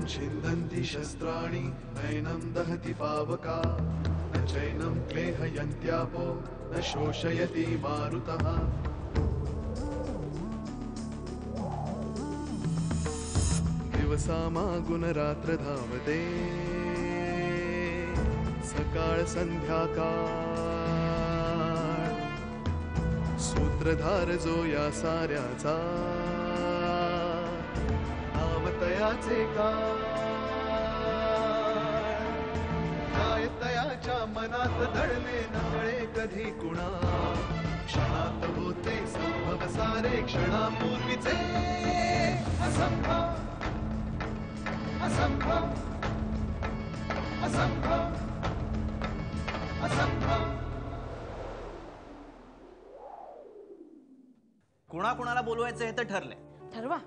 छिन्दन्ति शस्त्राणि नैनं दहति पावका न चैनं क्लेहयन्त्यापो न शोषयति मारुतः दिवसामागुनरात्र धावते सकाळ संध्याकाळ सूत्रधार जो या साऱ्याचा नावतयाचे काय तयाच्या मनात दडले नकळे कधी कुणा क्षणात होते संभव सारे क्षणापूर्वीचे असंभव असंभव असंभव असंभव. कोणाकोणाला बोलवायचं हे तर ठरलंय. ठरवा.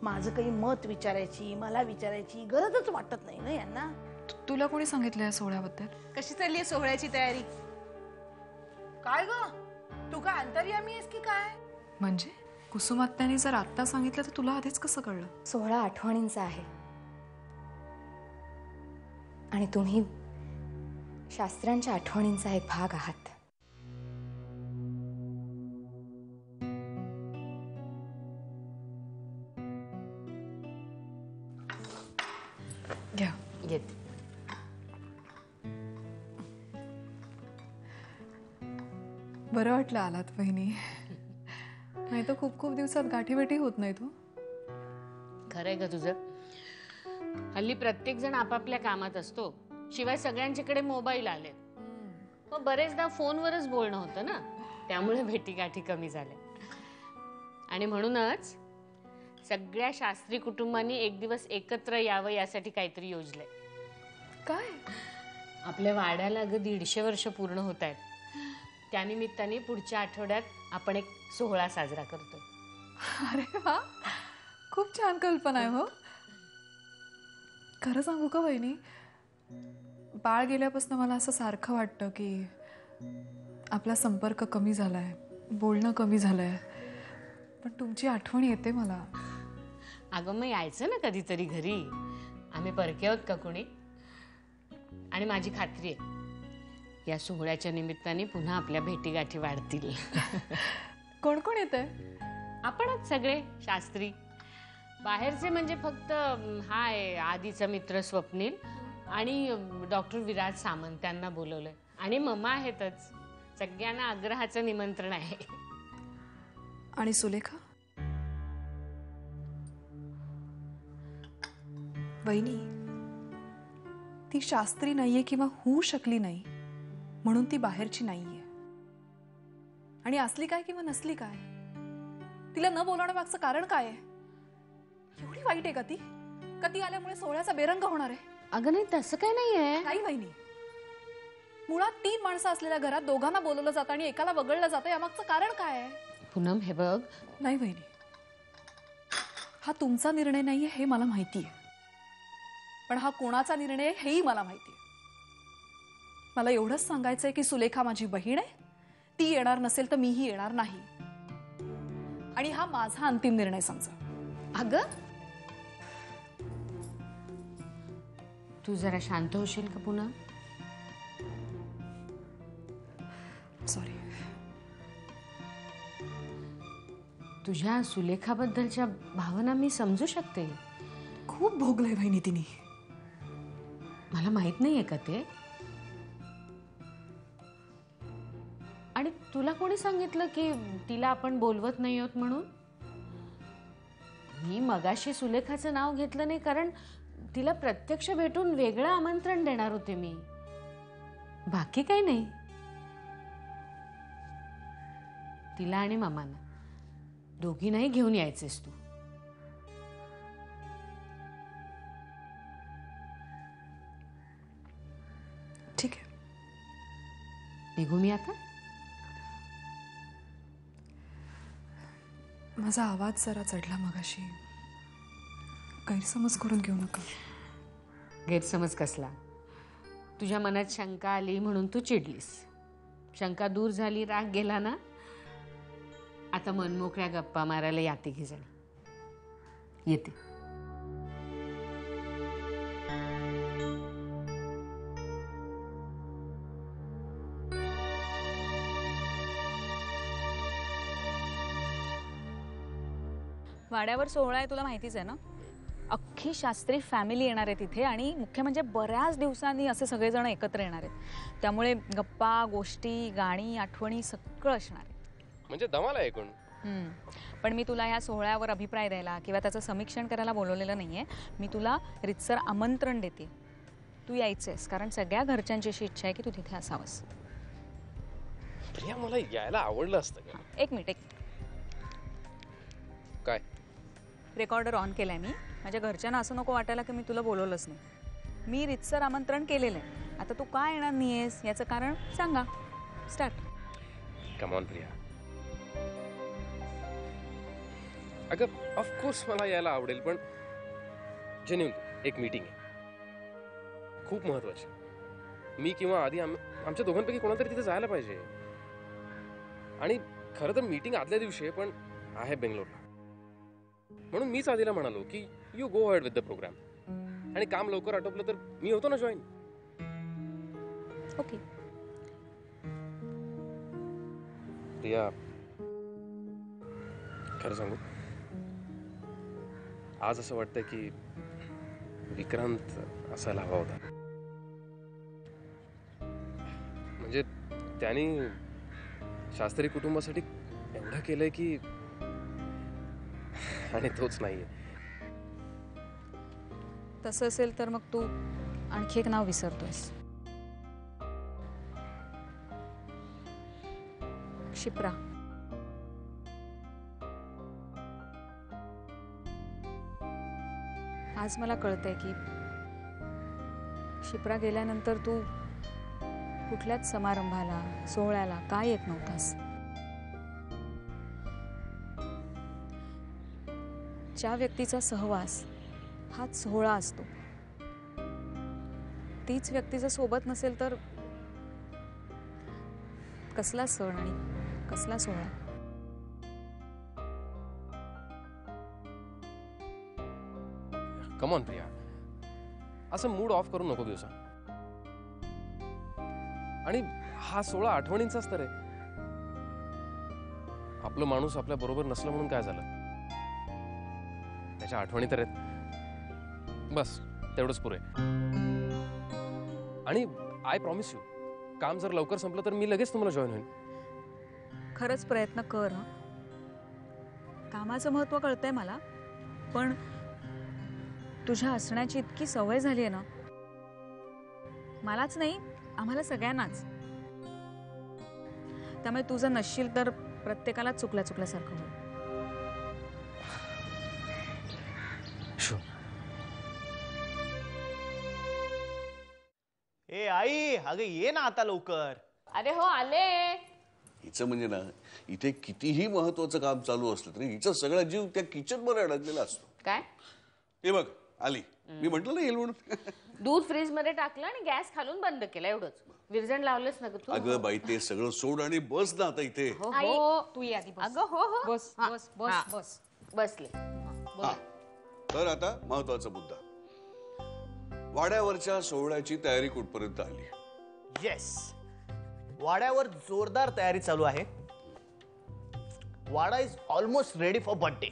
माझं काही मत विचारायची मला विचारायची गरजच वाटत नाही ना यांना. तुला कोणी सांगितलं या सोहळ्याबद्दल? कशी चालली आहे सोहळ्याची तयारी? काय ग तू काय अंतर्यामी आहेस की काय? म्हणजे कुसुमात्याने जर आत्ता सांगितलं तर तुला आधीच कसं कळलं? सोहळा आठवणींचा आहे आणि तुम्ही शास्त्रांच्या आठवणींचा एक भाग आहात. घ्या. घेते. बरं वाटलं आलात बहिणी. नाही तर खूप खूप दिवसात गाठीभेटी होत नाही तू. खरंय ग तुझं. हल्ली प्रत्येक जण आपापल्या कामात असतो. शिवाय सगळ्यांच्याकडे मोबाईल आले. मग बरेचदा फोनवरच बोलणं होतं ना. त्यामुळे भेटीगाठी कमी झाल्या. आणि म्हणूनच सगळ्या शास्त्री कुटुंबांनी एक दिवस एकत्र यावं यासाठी काहीतरी योजलंय. काय? आपल्या वाड्याला अगं 150 वर्ष पूर्ण होत आहेत. त्यानिमित्ताने पुढच्या आठवड्यात आपण एक सोहळा साजरा करतो. अरे वा, खूप छान कल्पना आहे. हो, खरं सांगू का बहिणी, बाळ गेल्यापासून मला असं सारखं वाटतं की आपला संपर्क कमी झालाय, बोलणं कमी झालंय. पण तुमची आठवण येते मला. अगं मग यायचं ना कधीतरी घरी. आम्ही परके आहोत का कोणी? आणि माझी खात्री आहे या सोहळ्याच्या निमित्ताने पुन्हा आपल्या भेटीगाठी वाढतील. कोण कोण येतंय? आपणच सगळे शास्त्री. बाहेरचे म्हणजे फक्त हा आहे आधीचा मित्र स्वप्नील आणि डॉक्टर विराज सामंत, त्यांना बोलवलंय. आणि मम्मा आहेतच. सगळ्यांना आग्रहाचं निमंत्रण आहे. आणि सुलेखा? वहिनी, ती शास्त्री नाहीये किंवा होऊ शकली नाही म्हणून ती बाहेरची नाहीये. आणि असली काय किंवा नसली काय, तिला न बोलवण्यामागचं कारण काय आहे? एवढी वाईट आहे का ती? का ती आल्यामुळे सोहळ्याचा बेरंग होणार आहे? अगं नाही, तसं काय नाहीये. नाही वहिनी, मुळात 3 माणसं असलेल्या घरात दोघांना बोलवलं जातं आणि एकाला वगळलं जातं. यामागचं कारण काय आहे? पूनम हे बघ. नाही वहिनी, हा तुमचा निर्णय नाहीये हे मला माहिती आहे. पण हा कोणाचा निर्णय आहे हेही मला माहिती आहे. मला एवढंच सांगायचंय की सुलेखा माझी बहीण आहे. ती येणार नसेल तर मीही येणार नाही. आणि हा माझा अंतिम निर्णय समजा. अगं तू जरा शांत होशील का पुन्हा? सॉरी. तुझ्या सुलेखाबद्दलच्या भावना मी समजू शकते. खूप भोगलंय बहिणी तिने. मला माहित नाहीये का ते? आणि तुला कोणी सांगितलं की तिला आपण बोलवत नाही आहोत म्हणून? मी मगाशी सुलेखाचं नाव घेतलं नाही कारण तिला प्रत्यक्ष भेटून वेगळं आमंत्रण देणार होते मी. बाकी काही नाही. तिला आणि मामांना दोघींनाही घेऊन यायचेस तू. ठीक आहे. निघू मी आता? माझा आवाज जरा चढला मगाशी. गैरसमज करून घेऊ नका. गैरसमज कसला? तुझ्या मनात शंका आली म्हणून तू चिडलीस. शंका दूर झाली, राग गेला ना. आता मनमोकळ्या गप्पा मारायला या तिघी जणी. येते. वाड्यावर सोहळा आहे तुला माहितीच आहे ना. अख्खी शास्त्री फॅमिली येणार आहे तिथे आणि मुख्य म्हणजे बऱ्याच दिवसांनी असे सगळेजण एकत्र येणार आहेत. त्यामुळे गप्पा गोष्टी गाणी आठवणी सगळं असणार आहे. म्हणजे धमाल आहे एकूण. पण मी तुला ह्या सोहळ्यावर अभिप्राय द्यायला किंवा त्याचं समीक्षण करायला बोलवलेलं नाहीये. मी तुला रितसर आमंत्रण देते. तू यायचंयस कारण सगळ्या घरच्यांची अशी इच्छा आहे की तू तिथे असावंस. प्रिया मला यायला आवडलं असतं का? एक मिनिट काय? रेकॉर्डर ऑन केलाय मी. माझ्या घरच्यांना असं नको वाटायला की मी तुला बोलवलंच नाही. मी रितसर आमंत्रण केलेलं आहे. आता तू का येणार नाहीयेस याचं कारण सांगा. स्टार्ट. Come on Priya. अगं ऑफकोर्स मला यायला आवडेल पण जेन्युइन एक मीटिंग आहे खूप महत्वाची. मी किंवा आधी आमच्या दोघांपैकी कोणातरी तिथे जायला पाहिजे. आणि खरं तर मीटिंग आदल्या दिवशी आहे पण आहे बेंगलोरला. म्हणून मीच आधीला म्हणालो की you go ahead with the programme. आणि काम लवकर आटोपलं तर मी होतो ना जॉईन. ओके. प्रिया खरं सांगू आज असं वाटतंय की विक्रांत असायला हवा होता. म्हणजे त्यांनी शास्त्री कुटुंबासाठी एवढं केलंय की आणि तोच नाहीये. तसं असेल तर मग तू आणखी एक नाव विसरतोयस. क्षिप्रा. आज मला कळतंय की क्षिप्रा गेल्यानंतर तू कुठल्याच समारंभाला सोहळ्याला काय येत नव्हतास. ज्या व्यक्तीचा सहवास हाच सोहळा असतो तीच व्यक्ती जर सोबत नसेल तर कसला सण आणि कसला सोहळा. कम ऑन प्रिया असं मूड ऑफ करू नको दिवसा. आणि हा सोहळा आठवणींचाच तर आहे. आपलं माणूस आपल्या बरोबर नसलं म्हणून काय झालं. त्याच्या आठवणी तर आहेत. बस तेवढंच पुरे. आणि आय प्रॉमिस यू काम जर लवकर संपलं तर मी लगेच तुम्हाला जॉईन होईन. खरंच प्रयत्न कर. कामाचं महत्त्व कळतंय मला पण तुझ्या असण्याची इतकी सवय झाली आहे ना. मलाच नाही आम्हाला सगळ्यांनाच. त्यामुळे तू जर नसशील तर प्रत्येकाला चुकल्यासारखं होईल. ए आई अगं ये ना आता लवकर. अरे हो आले. हिचं म्हणजे ना इथे कितीही महत्वाचं काम चालू असलं तरी हिचा सगळा जीव त्या किचन मध्ये अडकलेला असतो. काय? हे बघ आली. मी म्हंटल ना येईल म्हणून. दूध फ्रीज मध्ये टाकलं आणि गॅस खालून बंद केला एवढंच. विरजण लावलंच ना ग तू. अगं बाई ते सगळं सोड आणि बस ना आता इथे. हो तू ये आधी. अगं हो हो बस बस हा. बस बस. बसले. हा तर आता महत्वाचा मुद्दा. वाड्यावरच्या सोहळ्याची तयारी कुठपर्यंत आली. येस वाड्यावर जोरदार तयारी चालू आहे. वाडा is almost ready for birthday.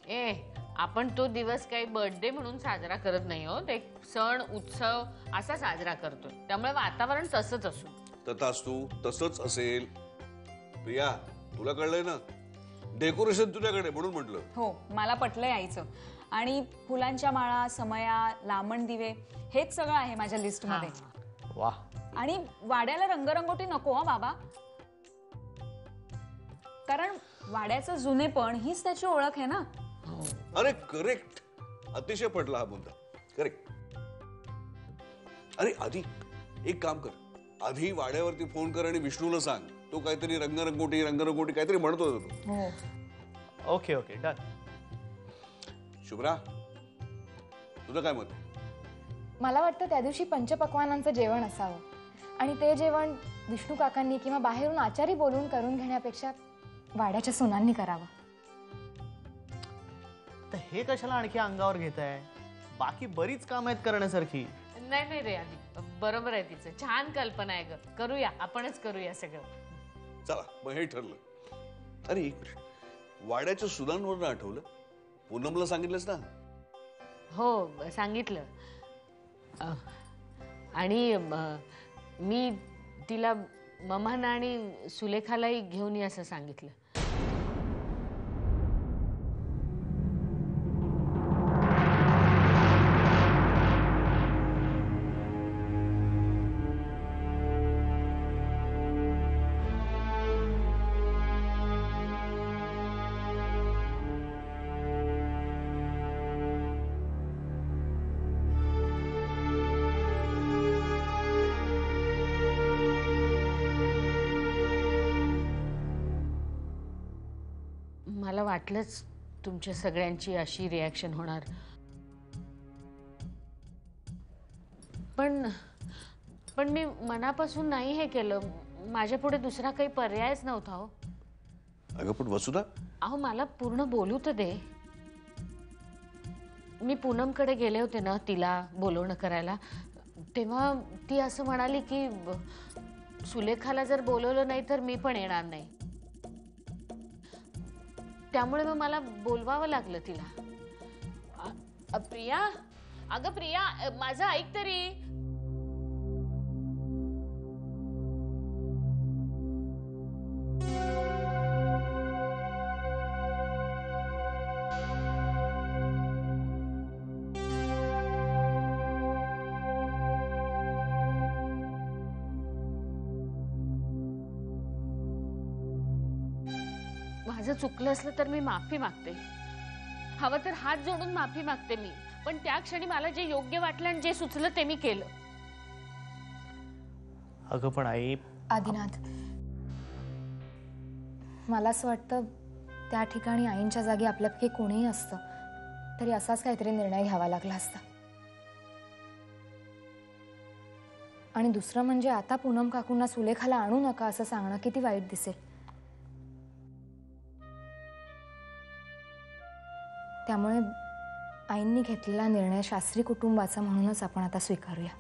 ए आपण तो दिवस काही बर्थडे म्हणून साजरा करत नाही हो. ते सण उत्सव असा साजरा करतोय. त्यामुळे वातावरण तसंच असू. तथास्तु तसंच असेल. प्रिया तुला कळलंय ना डेकोरेशन तुझ्याकडे म्हणून म्हटलं. हो मला पटलंय आईचं. आणि फुलांच्या माळा समया लांबण दिवे हेच सगळं आहे माझ्या लिस्ट मध्ये. वा. आणि वाड्याला रंगरंगोटी नको हा बाबा. कारण वाड्याचं जुनेपण हीच त्याची ओळख आहे ना. अरे करेक्ट. अतिशय पटला हा मुद्दा. करेक्ट. अरे आधी एक काम कर. आधी वाड्यावरती फोन कर आणि विष्णूला सांग. तो काहीतरी रंगरंगोटी काहीतरी म्हणत होता तो. हो. Okay okay done. शुभ्रा तुझं काय मत. मला वाटतं त्या दिवशी पंचपक्वानांचं जेवण असावं आणि ते जेवण विष्णू काकांनी किंवा बाहेरून आचारी बोलून करून घेण्यापेक्षा वाड्याच्या सुनांनी करावं. तर हे कशाला आणखी अंगावर घेत आहे. बाकी बरीच काम आहेत करण्यासारखी. नाही नाही रे आधी बरोबर आहे तिचं. छान कल्पना आहे ग. करूया आपणच करूया सगळं. चला मग हे ठरलं. अरे एक मिनिट वाड्याच्या सुनांवरून आठवलं. पूनमला सांगितलंस ना? हो सांगितलं. आणि मी तिला मम्माना आणि सुलेखालाही घेऊन ये असं सांगितलं. मला वाटलंच तुमच्या सगळ्यांची अशी रिॲक्शन होणार. पण मी मनापासून नाही हे केलं. माझ्या पुढे दुसरा काही पर्यायच नव्हता हो. अगं पण वसुधा, अहो मला पूर्ण बोलू तर दे. मी पूनमकडे गेले होते ना तिला बोलवणं करायला, तेव्हा ती असं म्हणाली की सुलेखाला जर बोलवलं नाही तर मी पण येणार नाही. त्यामुळे मग मला बोलवावं लागलं तिला. प्रिया, अगं प्रिया, माझं ऐक तरी. माझं चुकलं असलं तर मी माफी मागते. हवं तर हात जोडून माफी मागते मी. पण त्या क्षणी मला जे योग्य वाटलं आणि जे सुचलं ते मी केलं. अगं पण आई. आदिनाथ, मला असं वाटतं त्या ठिकाणी आईंच्या जागी आपल्यापैकी कोणीही असतं तरी असाच काहीतरी निर्णय घ्यावा लागला असता. आणि दुसरं म्हणजे आता पूनम काकूंना सुलेखाला आणू नका असं सांगणं किती वाईट दिसेल. त्यामुळे आईंनी घेतलेला निर्णय शास्त्री कुटुंबाचा म्हणूनच आपण आता स्वीकारूया.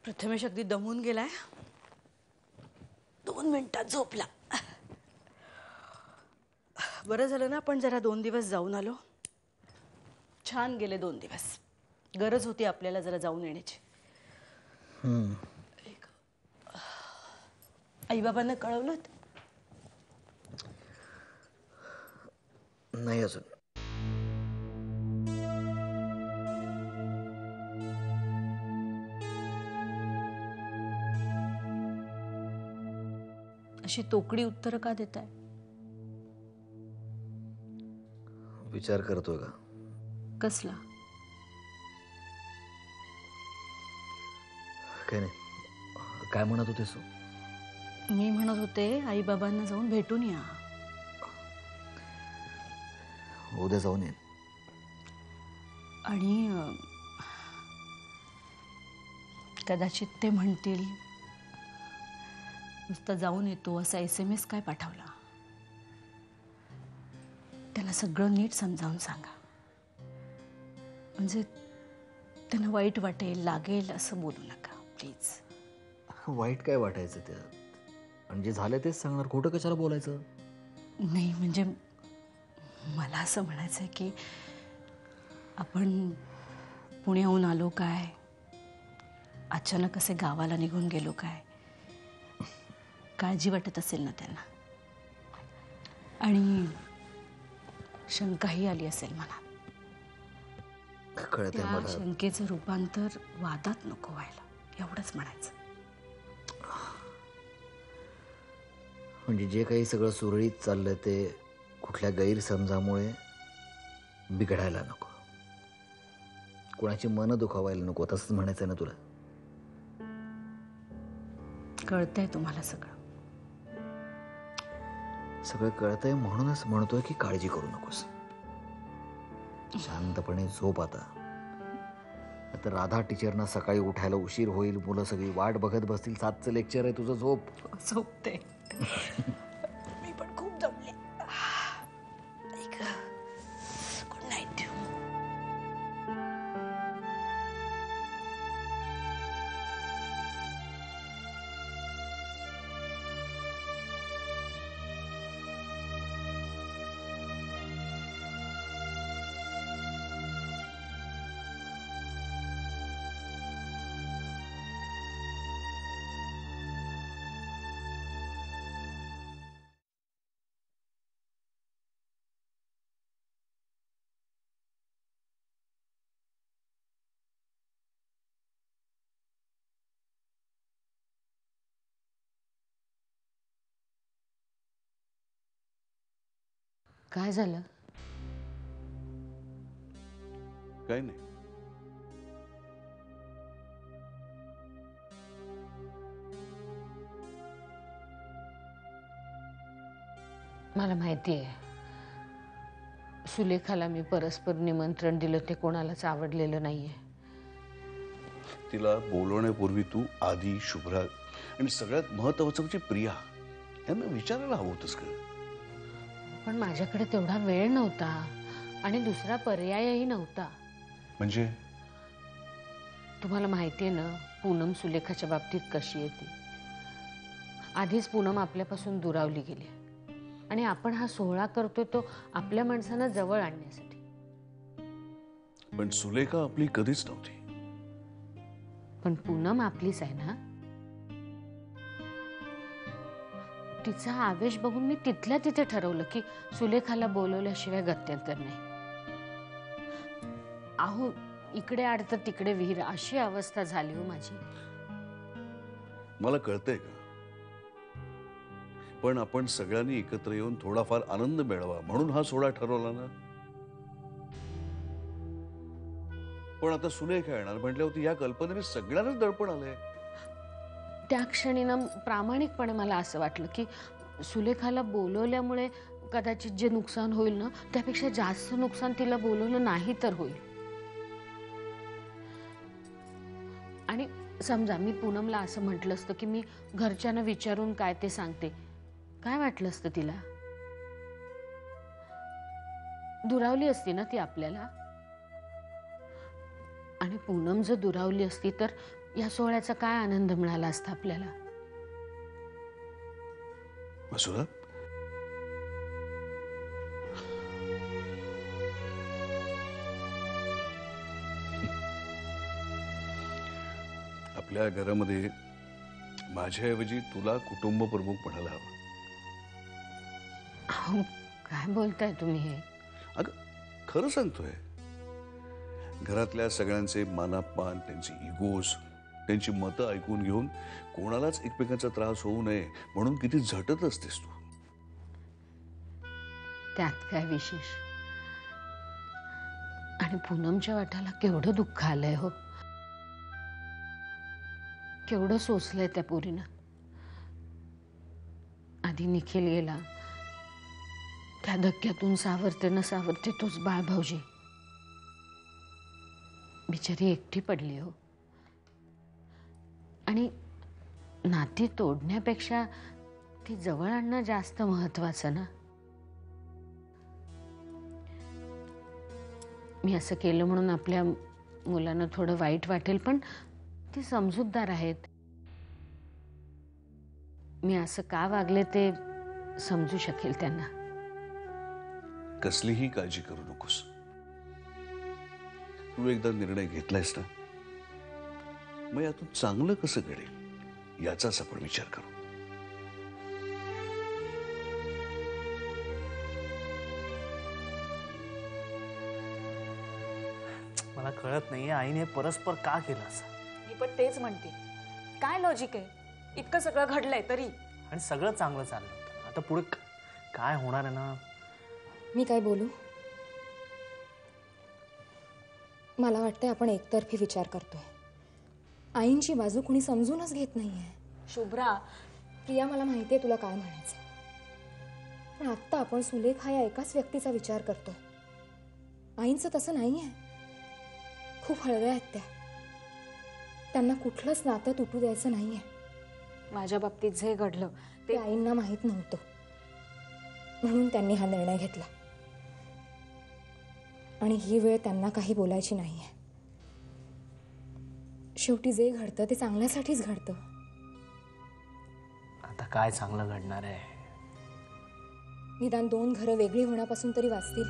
प्रथमेश अगदी दमून गेलाय. 2 मिनिटात झोपला. बरं झालं ना आपण जरा 2 दिवस जाऊन आलो. छान गेले 2 दिवस. गरज होती आपल्याला जरा जाऊन येण्याची. आई बाबांना कळवलं? नाही अजून. अशी तोकडी उत्तरं का देताय? विचार करतोय का? कसला? काय नाही. काय म्हणत होतेस तू? मी म्हणत होते आई बाबांना जाऊन भेटून या. उद्या जाऊन ये. आणि कदाचित ते म्हणतील नुसतं जाऊन येतो असा SMS काय पाठवला. त्याला सगळं नीट समजावून सांगा. म्हणजे त्यांना वाईट वाटेल, लागेल असं बोलू नका प्लीज. वाईट काय वाटायचं त्यात? आणि जे झालं तेच सांगणार. खोटं कशाला बोलायचं? नाही म्हणजे मला असं म्हणायचं आहे की आपण पुण्याहून आलो काय, अचानक असे गावाला निघून गेलो काय, काळजी वाटत असेल ना त्यांना. आणि शंकाही आली असेल मनात. कळतंय त्या मला. शंकेचं रूपांतर वादात नको व्हायला, एवढंच म्हणायचं. म्हणजे जे काही सगळं सुरळीत चाललंय ते कुठल्या गैरसमजामुळे बिघडायला नको. कोणाची मनं दुखावायला नको, तसंच म्हणायचंय ना तुला? कळतंय तुम्हाला सगळं. सगळं कळतंय म्हणूनच म्हणतोय की काळजी करू नकोस. शांतपणे झोप आता. तर राधा टीचरना सकाळी उठायला उशीर होईल, मुलं सगळी वाट बघत बसतील. 7चं लेक्चर आहे तुझं. झोप. झोपते. मी पण खूप दमले. Good night. काय झालं? काही नाही. मला माहिती आहे, सुलेखाला मी परस्पर निमंत्रण दिलं ते कोणालाच आवडलेलं नाहीये. तिला बोलवण्यापूर्वी तू आधी, शुभ्रा आणि सगळ्यात महत्वाचं म्हणजे प्रिया यांना विचारायला हवं होतंस का? पण माझ्याकडे तेवढा वेळ नव्हता आणि दुसरा पर्यायही नव्हता. म्हणजे तुम्हाला माहितीये ना पूनम सुलेखाच्या बाबतीत कशी आहे ती. आधीच पूनम आपल्यापासून दुरावली गेली आणि आपण हा सोहळा करतोय तो आपल्या माणसांना जवळ आणण्यासाठी. पण सुलेखा आपली कधीच नव्हती. पण पूनम आपलीच आहे ना. तिचा आवेश बघून मी तिथल्या तिथे ठरवलं की सुलेखाला बोलवल्याशिवाय गत्यंतर नाही. अहो इकडे आड तर तिकडे विहीर अशी अवस्था झाली हो माझी. मला कळतंय का, पण आपण सगळ्यांनी एकत्र येऊन थोडाफार आनंद मिळवा म्हणून हा सोहळा ठरवला ना. पण आता सुलेखा येणार म्हटल्यावरती या कल्पनेने सगळ्यांनाच दडपण आलंय. त्या क्षणी ना प्रामाणिकपणे मला असं वाटलं की सुलेखाला बोलवल्यामुळे कदाचित जे नुकसान होईल ना त्यापेक्षा जास्त नुकसान तिला बोलवलं नाही तर होईल. आणि समजा मी पूनमला असं म्हटलं असतं की मी घरच्यांना विचारून काय ते सांगते, काय वाटलं असतं तिला? दुरावली असती ना ती आपल्याला. आणि पूनम जर दुरावली असती तर या सोहळ्याचा काय आनंद मिळाला असता आपल्याला? मसुरा, आपल्या घरामध्ये माझ्याऐवजी तुला कुटुंब प्रमुख म्हणायला हवं. अहो, काय बोलताय तुम्ही हे? अगं खरं सांगतोय. घरातल्या सगळ्यांचे मानापमान, त्यांची इगोज, त्यांची मतं ऐकून घेऊन कोणालाच एकमेकांचा त्रास होऊ नये म्हणून किती झटत असतेस तू. त्यात काय विशेष? आणि पूनमच्या वाट्याला केवढं दुःख आलंय हो. केवढं सोसलंय त्या पोरीनं. आधी निखिल गेला, त्या धक्क्यातून सावरते न सावरते तोच बाळ भाऊजी. बिचारी एकटी पडली हो. आणि नाती तोडण्यापेक्षा ती जवळ आणणं जास्त महत्वाचं ना. मी असं केलं म्हणून आपल्या मुलांना थोडं वाईट वाटेल, पण ती समजूतदार आहेत. मी असं का वागले ते समजू शकेल त्यांना. कसलीही काळजी करू नकोस. तू एकदा निर्णय घेतलायस ना, मग यातून चांगलं कसं घडेल याचाच आपण विचार करू. मला कळत नाहीये आईने परस्पर का केलं असं. मी पण तेच म्हणते, काय लॉजिक आहे? इतकं सगळं घडलंय तरी. आणि सगळं चांगलं चाललं होतं. आता पुढे काय होणार आहे ना. मी काय बोलू? मला वाटतंय आपण एकतर्फी विचार करतोय. आईंची बाजू कुणी समजूनच घेत नाहीये. शुभ्रा, प्रिया, मला माहिती आहे तुला काय म्हणायचं, पण आत्ता आपण सुलेखा या एकाच व्यक्तीचा विचार करतो. आईंचं तसं नाही आहे. खूप हळव्या आहेत त्या. त्यांना कुठलंच नातं तुटू द्यायचं नाही आहे. माझ्या बाबतीत जे घडलं ते आईंना माहीत नव्हतं, म्हणून त्यांनी हा निर्णय घेतला. आणि ही वेळ त्यांना काही बोलायची नाही आहे. शेवटी जे घडतं ते चांगल्यासाठीच घडतं. आता काय चांगलं घडणार आहे? निदान 2 घरं वेगळी होण्यापासून तरी वाचतील.